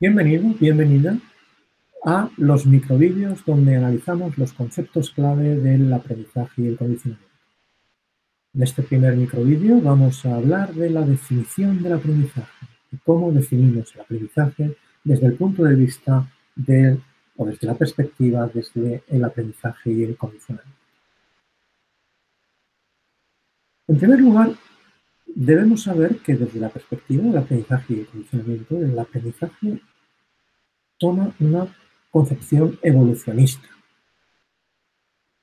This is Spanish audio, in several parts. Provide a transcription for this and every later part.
Bienvenido, bienvenida a los microvídeos donde analizamos los conceptos clave del aprendizaje y el condicionamiento. En este primer microvídeo vamos a hablar de la definición del aprendizaje y cómo definimos el aprendizaje desde el punto de vista o desde la perspectiva desde el aprendizaje y el condicionamiento. En primer lugar, debemos saber que desde la perspectiva del aprendizaje y el condicionamiento, el aprendizaje toma una concepción evolucionista.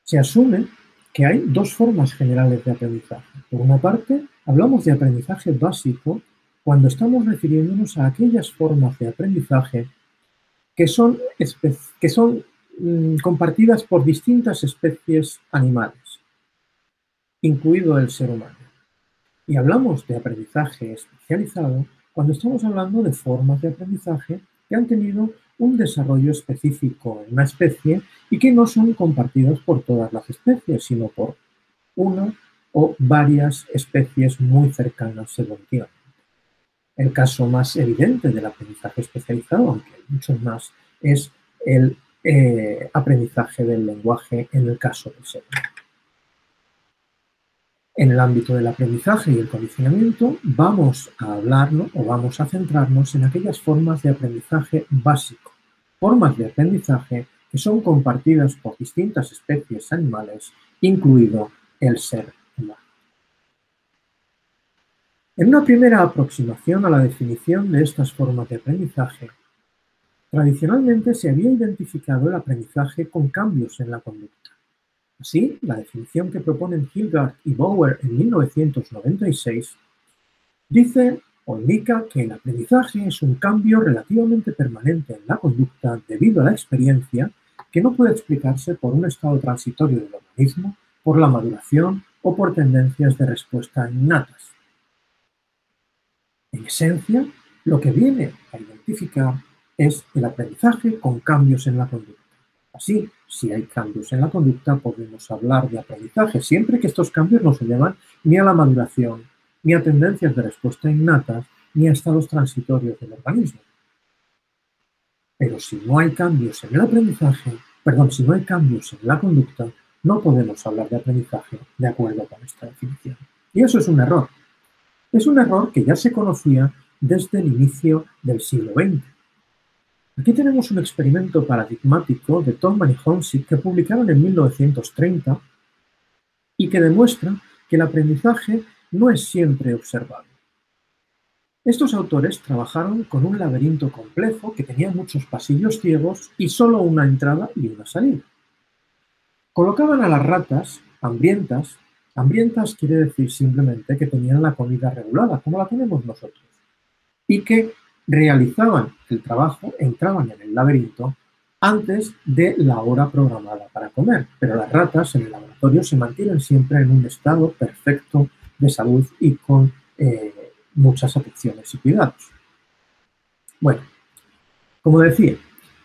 Se asume que hay dos formas generales de aprendizaje. Por una parte, hablamos de aprendizaje básico cuando estamos refiriéndonos a aquellas formas de aprendizaje que son compartidas por distintas especies animales, incluido el ser humano. Y hablamos de aprendizaje especializado cuando estamos hablando de formas de aprendizaje que han tenido un desarrollo específico en una especie y que no son compartidas por todas las especies, sino por una o varias especies muy cercanas evolutivamente. El caso más evidente del aprendizaje especializado, aunque hay muchos más, es el aprendizaje del lenguaje en el caso del ser humano. En el ámbito del aprendizaje y el condicionamiento vamos a hablarnos o vamos a centrarnos en aquellas formas de aprendizaje básico, formas de aprendizaje que son compartidas por distintas especies animales, incluido el ser humano. En una primera aproximación a la definición de estas formas de aprendizaje, tradicionalmente se había identificado el aprendizaje con cambios en la conducta. Así, la definición que proponen Hilgard y Bauer en 1996 dice o indica que el aprendizaje es un cambio relativamente permanente en la conducta debido a la experiencia que no puede explicarse por un estado transitorio del organismo, por la maduración o por tendencias de respuesta innatas. En esencia, lo que viene a identificar es el aprendizaje con cambios en la conducta. Así, si hay cambios en la conducta, podemos hablar de aprendizaje, siempre que estos cambios no se llevan ni a la maduración, ni a tendencias de respuesta innatas, ni a estados transitorios del organismo. Pero si no hay cambios en el aprendizaje, si no hay cambios en la conducta, no podemos hablar de aprendizaje de acuerdo con esta definición. Y eso es un error. Es un error que ya se conocía desde el inicio del siglo XX. Aquí tenemos un experimento paradigmático de Tolman y Honsick que publicaron en 1930 y que demuestra que el aprendizaje no es siempre observable. Estos autores trabajaron con un laberinto complejo que tenía muchos pasillos ciegos y solo una entrada y una salida. Colocaban a las ratas hambrientas quiere decir simplemente que tenían la comida regulada, como la tenemos nosotros, y que realizaban el trabajo, entraban en el laberinto antes de la hora programada para comer, pero las ratas en el laboratorio se mantienen siempre en un estado perfecto de salud y con muchas atenciones y cuidados. Bueno, como decía,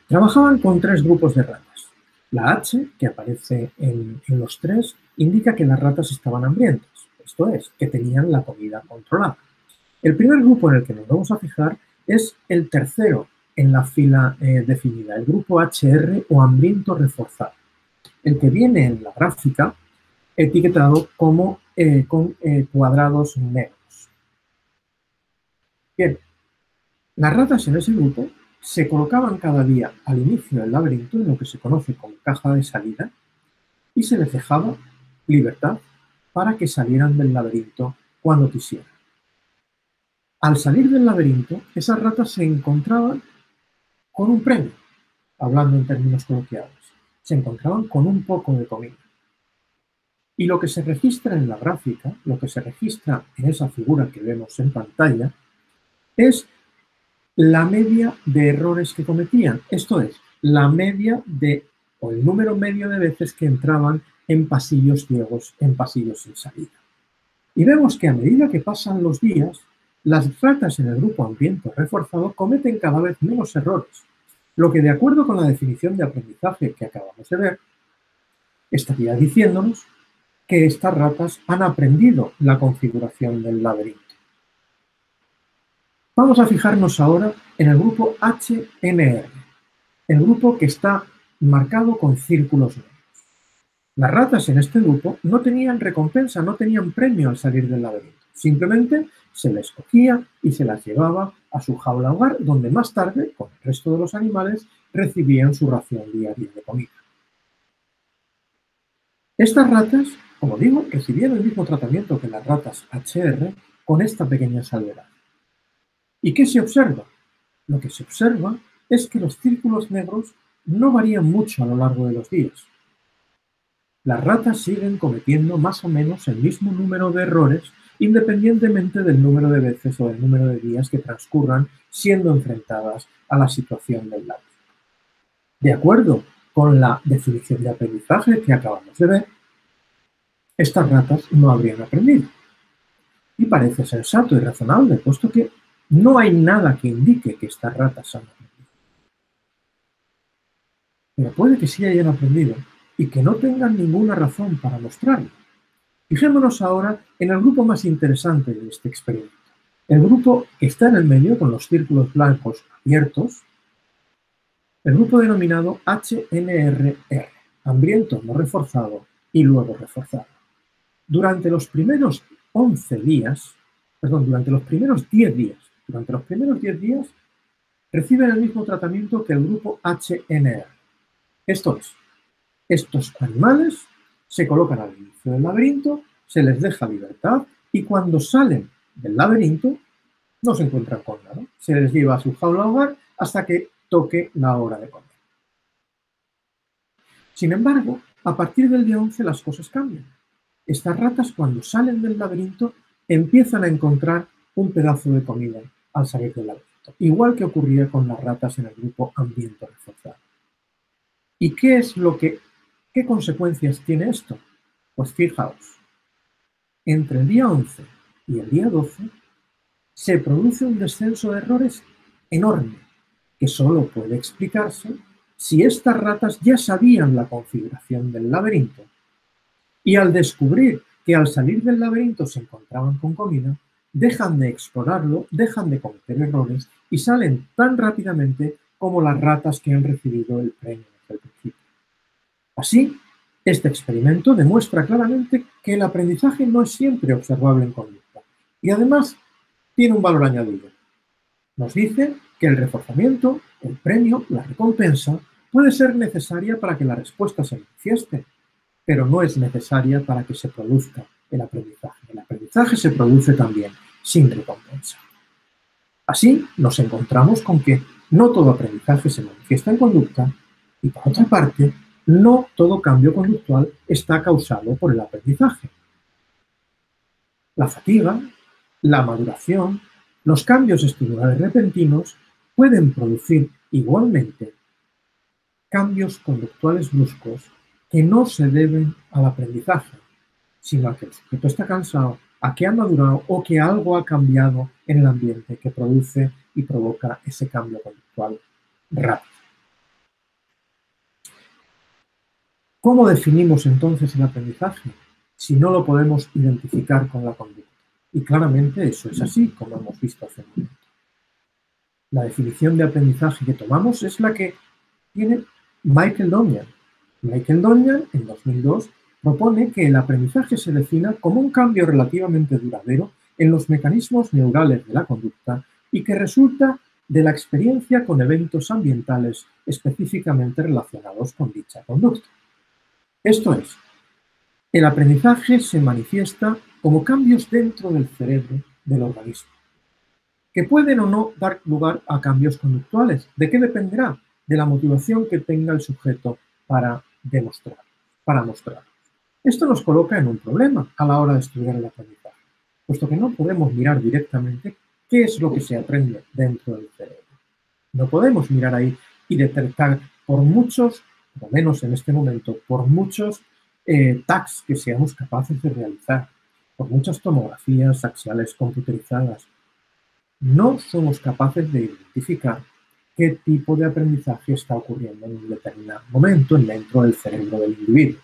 trabajaban con tres grupos de ratas. La H, que aparece en los tres, indica que las ratas estaban hambrientas, esto es, que tenían la comida controlada. El primer grupo en el que nos vamos a fijar es el tercero en la fila definida, el grupo HR o hambriento reforzado, el que viene en la gráfica etiquetado como con cuadrados negros. Bien, las ratas en ese grupo se colocaban cada día al inicio del laberinto en lo que se conoce como caja de salida y se les dejaba libertad para que salieran del laberinto cuando quisieran. Al salir del laberinto, esas ratas se encontraban con un premio, hablando en términos coloquiales. Se encontraban con un poco de comida. Y lo que se registra en la gráfica, lo que se registra en esa figura que vemos en pantalla, es la media de errores que cometían. Esto es, la media o el número medio de veces que entraban en pasillos ciegos, en pasillos sin salida. Y vemos que a medida que pasan los días, las ratas en el grupo hambriento reforzado cometen cada vez menos errores, lo que de acuerdo con la definición de aprendizaje que acabamos de ver, estaría diciéndonos que estas ratas han aprendido la configuración del laberinto. Vamos a fijarnos ahora en el grupo HNR, el grupo que está marcado con círculos negros. Las ratas en este grupo no tenían recompensa, no tenían premio al salir del laberinto. Simplemente se les cogía y se las llevaba a su jaula hogar, donde más tarde, con el resto de los animales, recibían su ración diaria de comida. Estas ratas, como digo, recibían el mismo tratamiento que las ratas HR, con esta pequeña salvedad. ¿Y qué se observa? Lo que se observa es que los círculos negros no varían mucho a lo largo de los días. Las ratas siguen cometiendo más o menos el mismo número de errores independientemente del número de veces o del número de días que transcurran siendo enfrentadas a la situación del laberinto. De acuerdo con la definición de aprendizaje que acabamos de ver, estas ratas no habrían aprendido. Y parece sensato y razonable, puesto que no hay nada que indique que estas ratas han aprendido. Pero puede que sí hayan aprendido y que no tengan ninguna razón para mostrarlo. Fijémonos ahora en el grupo más interesante de este experimento. El grupo que está en el medio, con los círculos blancos abiertos, el grupo denominado HNRR, hambriento no reforzado y luego reforzado. Durante los primeros 10 días, reciben el mismo tratamiento que el grupo HNR. Esto es, estos animales se colocan al inicio del laberinto, se les deja libertad y cuando salen del laberinto no se encuentran con nada. Se les lleva a su jaula hogar hasta que toque la hora de comer. Sin embargo, a partir del día 11 las cosas cambian. Estas ratas, cuando salen del laberinto, empiezan a encontrar un pedazo de comida al salir del laberinto, igual que ocurría con las ratas en el grupo hambriento reforzado. ¿Y qué consecuencias tiene esto? Pues fijaos, entre el día 11 y el día 12 se produce un descenso de errores enorme, que solo puede explicarse si estas ratas ya sabían la configuración del laberinto y al descubrir que al salir del laberinto se encontraban con comida, dejan de explorarlo, dejan de cometer errores y salen tan rápidamente como las ratas que han recibido el premio desde el principio. Así, este experimento demuestra claramente que el aprendizaje no es siempre observable en conducta y además tiene un valor añadido. Nos dice que el reforzamiento, el premio, la recompensa puede ser necesaria para que la respuesta se manifieste, pero no es necesaria para que se produzca el aprendizaje. El aprendizaje se produce también sin recompensa. Así nos encontramos con que no todo aprendizaje se manifiesta en conducta y, por otra parte, no todo cambio conductual está causado por el aprendizaje. La fatiga, la maduración, los cambios estimulares repentinos pueden producir igualmente cambios conductuales bruscos que no se deben al aprendizaje, sino a que el sujeto está cansado, a que ha madurado o que algo ha cambiado en el ambiente que produce y provoca ese cambio conductual rápido. ¿Cómo definimos entonces el aprendizaje si no lo podemos identificar con la conducta? Y claramente eso es así, como hemos visto hace un momento. La definición de aprendizaje que tomamos es la que tiene Michael Donyan. Michael Donyan, en 2002, propone que el aprendizaje se defina como un cambio relativamente duradero en los mecanismos neurales de la conducta y que resulta de la experiencia con eventos ambientales específicamente relacionados con dicha conducta. Esto es, el aprendizaje se manifiesta como cambios dentro del cerebro del organismo, que pueden o no dar lugar a cambios conductuales. ¿De qué dependerá? De la motivación que tenga el sujeto para mostrar. Esto nos coloca en un problema a la hora de estudiar el aprendizaje, puesto que no podemos mirar directamente qué es lo que se aprende dentro del cerebro. No podemos mirar ahí y detectar por muchos, por lo menos en este momento, por muchos tags que seamos capaces de realizar, por muchas tomografías axiales computerizadas. No somos capaces de identificar qué tipo de aprendizaje está ocurriendo en un determinado momento dentro del cerebro del individuo.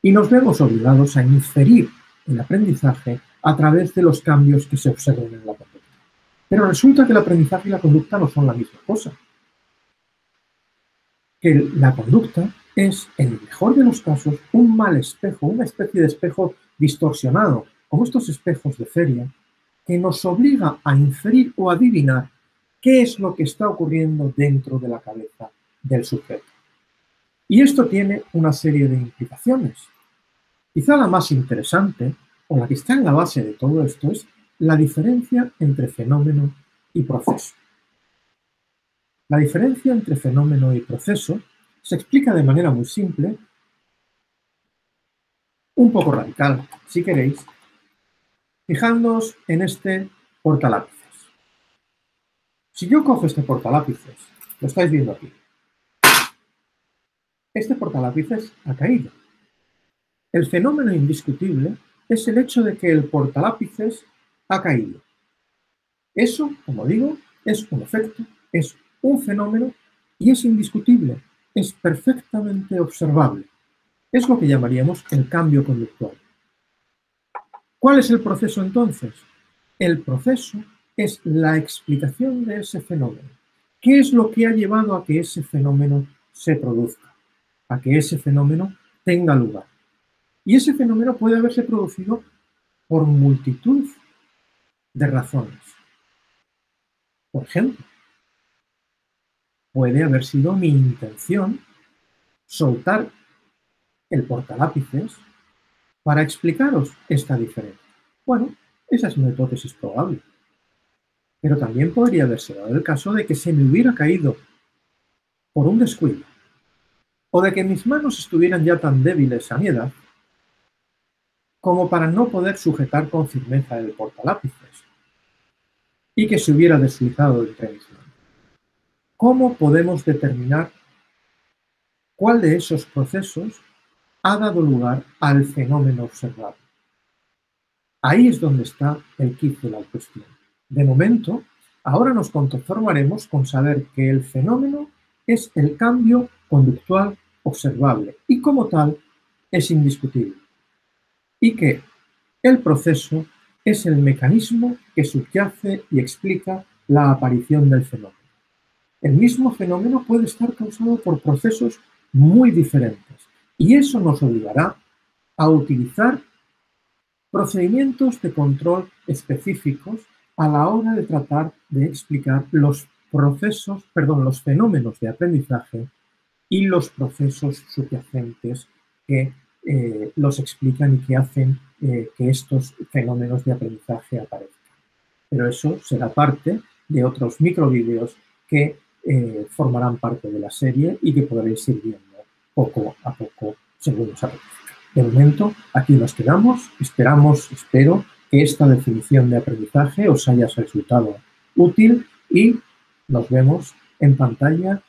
Y nos vemos obligados a inferir el aprendizaje a través de los cambios que se observan en la conducta. Pero resulta que el aprendizaje y la conducta no son la misma cosa. Que la conducta es, en el mejor de los casos, un mal espejo, una especie de espejo distorsionado, como estos espejos de feria, que nos obliga a inferir o adivinar qué es lo que está ocurriendo dentro de la cabeza del sujeto. Y esto tiene una serie de implicaciones. Quizá la más interesante, o la que está en la base de todo esto, es la diferencia entre fenómeno y proceso. La diferencia entre fenómeno y proceso se explica de manera muy simple, un poco radical, si queréis, fijándoos en este portalápices. Si yo cojo este portalápices, lo estáis viendo aquí, este portalápices ha caído. El fenómeno indiscutible es el hecho de que el portalápices ha caído. Eso, como digo, es un efecto, es un fenómeno y es indiscutible, es perfectamente observable. Es lo que llamaríamos el cambio conductual. ¿Cuál es el proceso entonces? El proceso es la explicación de ese fenómeno. ¿Qué es lo que ha llevado a que ese fenómeno se produzca? A que ese fenómeno tenga lugar. Y ese fenómeno puede haberse producido por multitud de razones. Por ejemplo, puede haber sido mi intención soltar el portalápices para explicaros esta diferencia. Bueno, esa es una hipótesis probable. Pero también podría haberse dado el caso de que se me hubiera caído por un descuido, o de que mis manos estuvieran ya tan débiles a mi edad como para no poder sujetar con firmeza el portalápices y que se hubiera deslizado entre mis manos. ¿Cómo podemos determinar cuál de esos procesos ha dado lugar al fenómeno observado? Ahí es donde está el quid de la cuestión. De momento, ahora nos conformaremos con saber que el fenómeno es el cambio conductual observable y como tal es indiscutible. Y que el proceso es el mecanismo que subyace y explica la aparición del fenómeno. El mismo fenómeno puede estar causado por procesos muy diferentes y eso nos obligará a utilizar procedimientos de control específicos a la hora de tratar de explicar los fenómenos de aprendizaje y los procesos subyacentes que los explican y que hacen que estos fenómenos de aprendizaje aparezcan. Pero eso será parte de otros microvídeos que formarán parte de la serie y que podréis ir viendo poco a poco según os apetezca. De momento, aquí nos quedamos. Espero que esta definición de aprendizaje os haya resultado útil y nos vemos en pantalla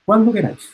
cuando queráis.